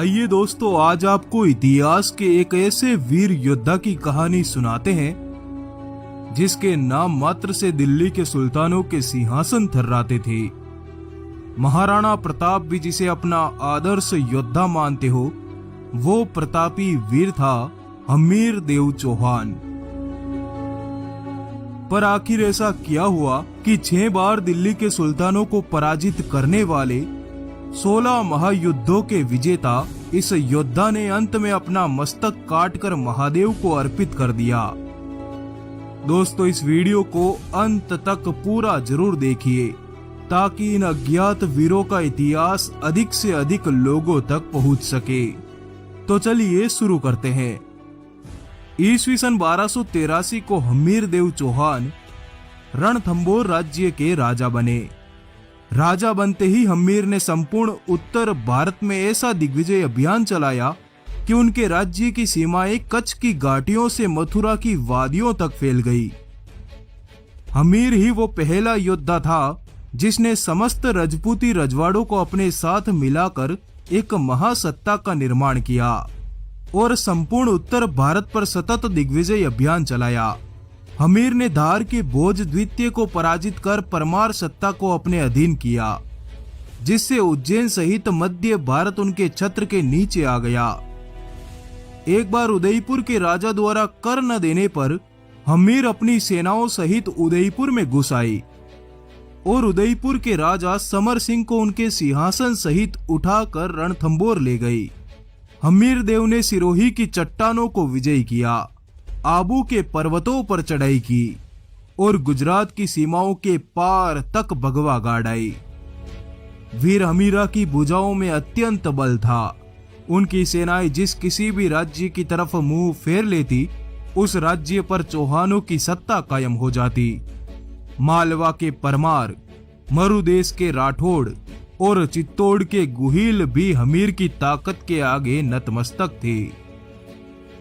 आइए दोस्तों, आज आपको इतिहास के एक ऐसे वीर योद्धा की कहानी सुनाते हैं जिसके नाम मात्र से दिल्ली के सुल्तानों के सिंहासन थर्राते थे। महाराणा प्रताप भी जिसे अपना आदर्श योद्धा मानते हो, वो प्रतापी वीर था हमीर देव चौहान। पर आखिर ऐसा क्या हुआ कि 6 बार दिल्ली के सुल्तानों को पराजित करने वाले 16 महायुद्धों के विजेता इस योद्धा ने अंत में अपना मस्तक काटकर महादेव को अर्पित कर दिया। दोस्तों, इस वीडियो को अंत तक पूरा जरूर देखिए ताकि इन अज्ञात वीरों का इतिहास अधिक से अधिक लोगों तक पहुंच सके। तो चलिए शुरू करते हैं। ईस्वी सन 1283 को हमीर देव चौहान रणथंभौर राज्य के राजा बने। राजा बनते ही हमीर ने संपूर्ण उत्तर भारत में ऐसा दिग्विजय अभियान चलाया कि उनके राज्य की सीमाएं कच्छ की घाटियों से मथुरा की वादियों तक फैल गई। हमीर ही वो पहला योद्धा था जिसने समस्त रजपूती रजवाड़ों को अपने साथ मिलाकर एक महासत्ता का निर्माण किया और संपूर्ण उत्तर भारत पर सतत दिग्विजय अभियान चलाया। हमीर ने धार के भोज द्वितीय को पराजित कर परमार सत्ता को अपने अधीन किया, जिससे उज्जैन सहित मध्य भारत उनके छत्र के नीचे आ गया। एक बार उदयपुर के राजा द्वारा कर न देने पर हमीर अपनी सेनाओं सहित उदयपुर में घुस आई और उदयपुर के राजा समर सिंह को उनके सिंहासन सहित उठाकर रणथंभौर ले गई। हमीर देव ने सिरोही की चट्टानों को विजयी किया, आबू के पर्वतों पर चढ़ाई की और गुजरात की सीमाओं के पार तक भगवा गाड़ आई। वीर हमीरा की भुजाओं में अत्यंत बल था। उनकी सेनाएं जिस किसी भी राज्य की तरफ मुंह फेर लेती, उस राज्य पर चौहानों की सत्ता कायम हो जाती। मालवा के परमार, मरुदेश के राठौड़ और चित्तौड़ के गुहिल भी हमीर की ताकत के आगे नतमस्तक थे।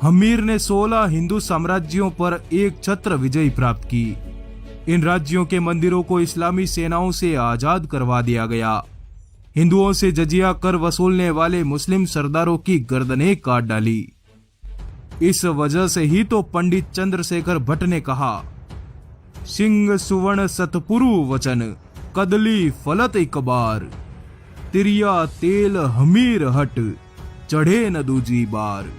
हमीर ने 16 हिंदू साम्राज्यों पर एक छत्र विजय प्राप्त की। इन राज्यों के मंदिरों को इस्लामी सेनाओं से आजाद करवा दिया गया। हिंदुओं से जजिया कर वसूलने वाले मुस्लिम सरदारों की गर्दनें काट डाली। इस वजह से ही तो पंडित चंद्रशेखर भट्ट ने कहा, सिंह सुवर्ण सतपुरु वचन, कदली फलत एक बार, तिरिया तेल हमीर हट, चढ़े न दूजी बार।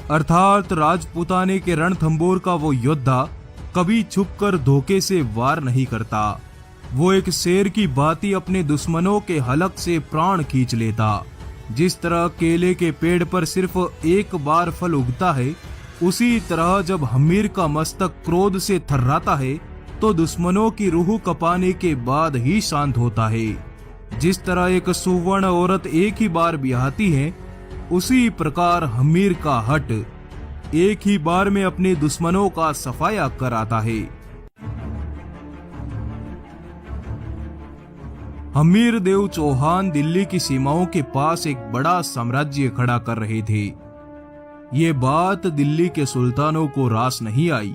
अर्थात राजपुताने के रणथंभौर का वो योद्धा कभी छुपकर धोखे से वार नहीं करता। वो एक शेर की भांति अपने दुश्मनों के हलक से प्राण खींच लेता। जिस तरह केले के पेड़ पर सिर्फ एक बार फल उगता है, उसी तरह जब हमीर का मस्तक क्रोध से थर्राता है तो दुश्मनों की रूह कपाने के बाद ही शांत होता है। जिस तरह एक सुवर्ण औरत एक ही बार ब्याहती है, उसी प्रकार हमीर का हट एक ही बार में अपने दुश्मनों का सफाया कराता है। हमीर देव चौहान दिल्ली की सीमाओं के पास एक बड़ा साम्राज्य खड़ा कर रहे थे। ये बात दिल्ली के सुल्तानों को रास नहीं आई,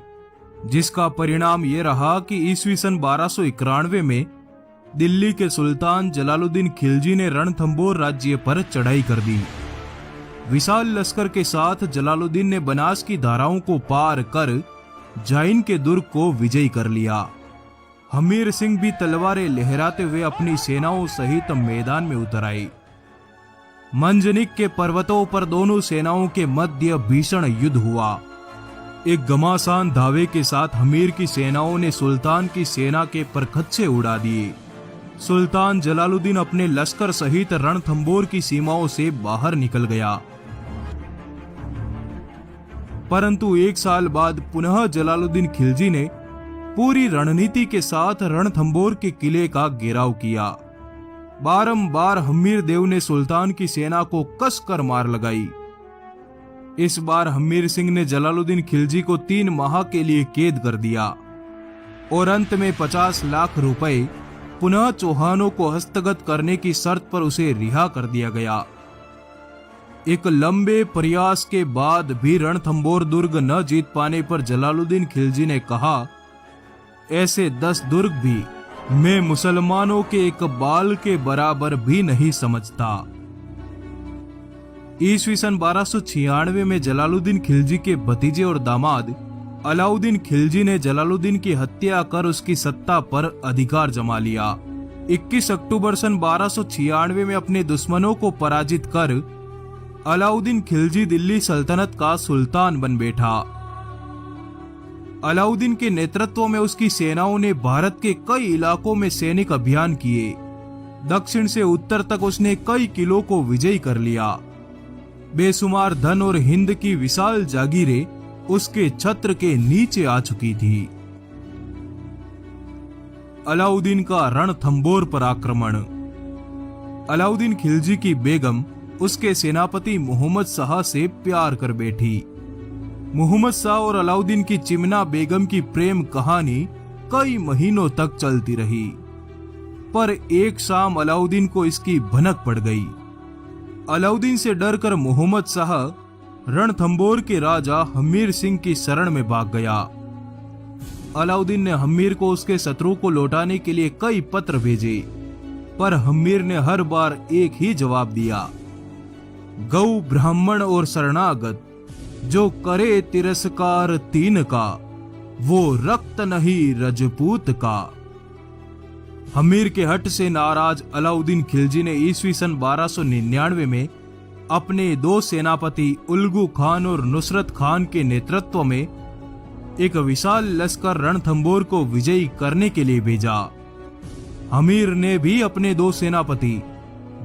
जिसका परिणाम ये रहा कि ईस्वी सन 1291 में दिल्ली के सुल्तान जलालुद्दीन खिलजी ने रणथंभौर राज्य पर चढ़ाई कर दी। विशाल लश्कर के साथ जलालुद्दीन ने बनास की धाराओं को पार कर जाइन के दुर्ग को विजयी कर लिया। हमीर सिंह भी तलवारें लहराते हुए अपनी सेनाओं सहित मैदान में उतर आए। मंजनिक के पर्वतों पर दोनों सेनाओं के मध्य भीषण युद्ध हुआ। एक घमासान धावे के साथ हमीर की सेनाओं ने सुल्तान की सेना के परखच्चे उड़ा दिए। सुल्तान जलालुद्दीन अपने लश्कर सहित रणथंभौर की सीमाओं से बाहर निकल गया। परंतु 1 साल बाद पुनः जलालुद्दीन खिलजी ने पूरी रणनीति के साथ रणथंभौर के किले का घेराव किया। बारंबार हमीर देव ने सुल्तान की सेना को कसकर मार लगाई। इस बार हमीर सिंह ने जलालुद्दीन खिलजी को 3 माह के लिए कैद कर दिया और अंत में 50 लाख रुपए पुनः चौहानों को हस्तगत करने की शर्त पर उसे रिहा कर दिया गया। एक लंबे प्रयास के बाद भी रणथंभौर दुर्ग न जीत पाने पर जलालुद्दीन खिलजी ने कहा, ऐसे 10 दुर्ग भी मैं मुसलमानों के एक बाल के बराबर भी नहीं समझता। ईस्वी सन 1296 में जलालुद्दीन खिलजी के भतीजे और दामाद अलाउद्दीन खिलजी ने जलालुद्दीन की हत्या कर उसकी सत्ता पर अधिकार जमा लिया। 21 अक्टूबर सन 1296 में अपने दुश्मनों को पराजित कर अलाउद्दीन खिलजी दिल्ली सल्तनत का सुल्तान बन बैठा। अलाउद्दीन के नेतृत्व में उसकी सेनाओं ने भारत के कई इलाकों में सैनिक अभियान किए। दक्षिण से उत्तर तक उसने कई किलों को विजयी कर लिया। बेशुमार धन और हिंद की विशाल जागीरें उसके छत्र के नीचे आ चुकी थी। अलाउद्दीन का रणथंबोर पर आक्रमण। अलाउद्दीन खिलजी की बेगम उसके सेनापति मोहम्मद शाह से प्यार कर बैठी। मोहम्मद शाह और अलाउद्दीन की चिमना बेगम की प्रेम कहानी कई महीनों तक चलती रही, पर एक शाम अलाउद्दीन को इसकी भनक पड़ गई। अलाउद्दीन से डरकर मोहम्मद शाह रणथंबोर के राजा हमीर सिंह की शरण में भाग गया। अलाउद्दीन ने हमीर को उसके शत्रु को लौटाने के लिए कई पत्र भेजे, पर हमीर ने हर बार एक ही जवाब दिया, गौ ब्राह्मण और शरणागत जो करे तिरस्कार तीन का, वो रक्त नहीं रजपूत का। हमीर के हट से नाराज अलाउद्दीन खिलजी ने ईस्वी सन 1299 में अपने दो सेनापति उल्गू खान और नुसरत खान के नेतृत्व में एक विशाल लश्कर रणथंबोर को विजयी करने के लिए भेजा। हमीर ने भी अपने दो सेनापति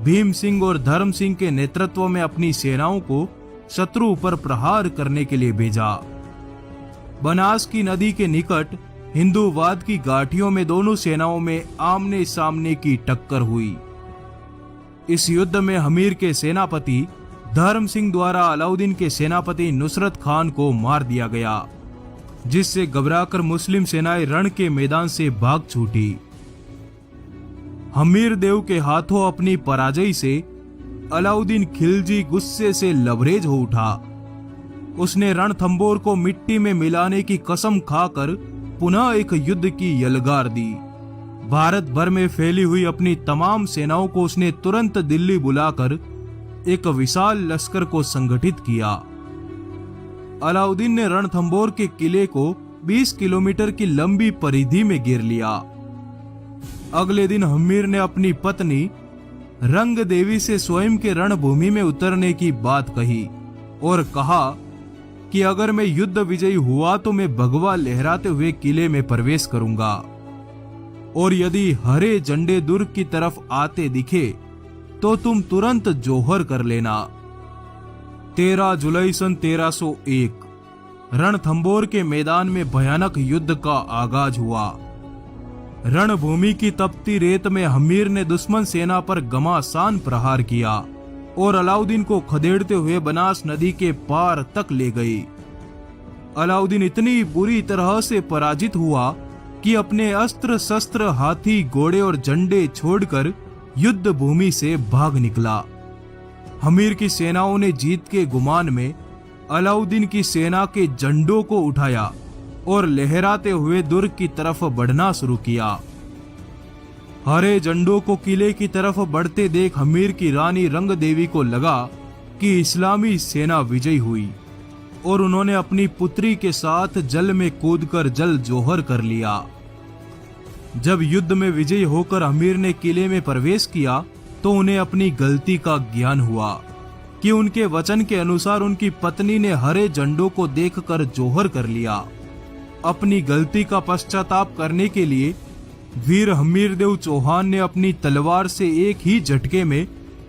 भीम सिंह और धर्म सिंह के नेतृत्व में अपनी सेनाओं को शत्रु पर प्रहार करने के लिए भेजा। बनास की नदी के निकट हिंदूवाद की गाठियों में दोनों सेनाओं में आमने सामने की टक्कर हुई। इस युद्ध में हमीर के सेनापति धर्म सिंह द्वारा अलाउद्दीन के सेनापति नुसरत खान को मार दिया गया, जिससे घबराकर मुस्लिम सेनाएं रण के मैदान से भाग छूटी। हमीर देव के हाथों अपनी पराजय से अलाउद्दीन खिलजी गुस्से से लबरेज हो उठा। उसने रणथंबोर को मिट्टी में मिलाने की कसम खाकर पुनः एक युद्ध की यलगार दी। भारत भर में फैली हुई अपनी तमाम सेनाओं को उसने तुरंत दिल्ली बुलाकर एक विशाल लश्कर को संगठित किया। अलाउद्दीन ने रणथंबोर के किले को 20 किलोमीटर की लंबी परिधि में घेर लिया। अगले दिन हमीर ने अपनी पत्नी रंग देवी से स्वयं के रणभूमि में उतरने की बात कही और कहा कि अगर मैं युद्ध विजयी हुआ तो मैं भगवा लहराते हुए किले में प्रवेश करूंगा, और यदि हरे झंडे दुर्ग की तरफ आते दिखे तो तुम तुरंत जोहर कर लेना। 13 जुलाई सन 1301 रणथंबोर के मैदान में भयानक युद्ध का आगाज हुआ। रणभूमि की तपती रेत में हमीर ने दुश्मन सेना पर घमासान प्रहार किया और अलाउद्दीन को खदेड़ते हुए बनास नदी के पार तक ले गई। अलाउद्दीन इतनी बुरी तरह से पराजित हुआ कि अपने अस्त्र शस्त्र, हाथी, घोड़े और झंडे छोड़कर युद्ध भूमि से भाग निकला। हमीर की सेनाओं ने जीत के गुमान में अलाउद्दीन की सेना के झंडों को उठाया और लहराते हुए दुर्ग की तरफ बढ़ना शुरू किया। हरे झंडों को किले की तरफ बढ़ते देख हमीर की रानी रंग देवी को लगा कि इस्लामी सेना विजयी हुई, और उन्होंने अपनी पुत्री के साथ जल में कूदकर जल जोहर कर लिया। जब युद्ध में विजयी होकर हमीर ने किले में प्रवेश किया तो उन्हें अपनी गलती का ज्ञान हुआ कि उनके वचन के अनुसार उनकी पत्नी ने हरे झंडों को देखकर जोहर कर लिया। अपनी गलती का पश्चाताप करने के लिए वीर हमीरदेव चौहान ने अपनी तलवार से एक ही झटके में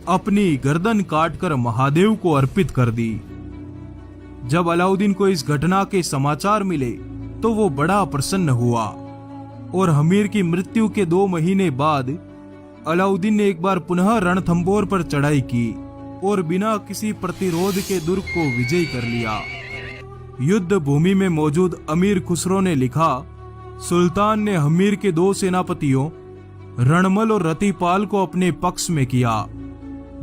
अपनी गर्दन काटकर महादेव को अर्पित कर दी। जब अलाउद्दीन को इस घटना के समाचार मिले तो वो बड़ा प्रसन्न हुआ, और हमीर की मृत्यु के 2 महीने बाद अलाउद्दीन ने एक बार पुनः रणथंबोर पर चढ़ाई की और बिना किसी प्रतिरोध के दुर्ग को विजयी कर लिया। युद्ध भूमि में मौजूद अमीर खुसरो ने लिखा, सुल्तान ने हमीर के 2 सेनापतियों रणमल और रतिपाल को अपने पक्ष में किया,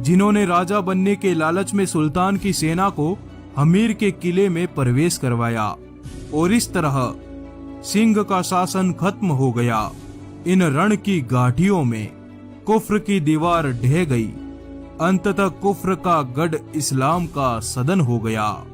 जिन्होंने राजा बनने के लालच में सुल्तान की सेना को हमीर के किले में प्रवेश करवाया, और इस तरह सिंह का शासन खत्म हो गया। इन रण की गाठियों में कुफ्र की दीवार ढह गई अंततः कुफ्र का गढ़ इस्लाम का सदन हो गया।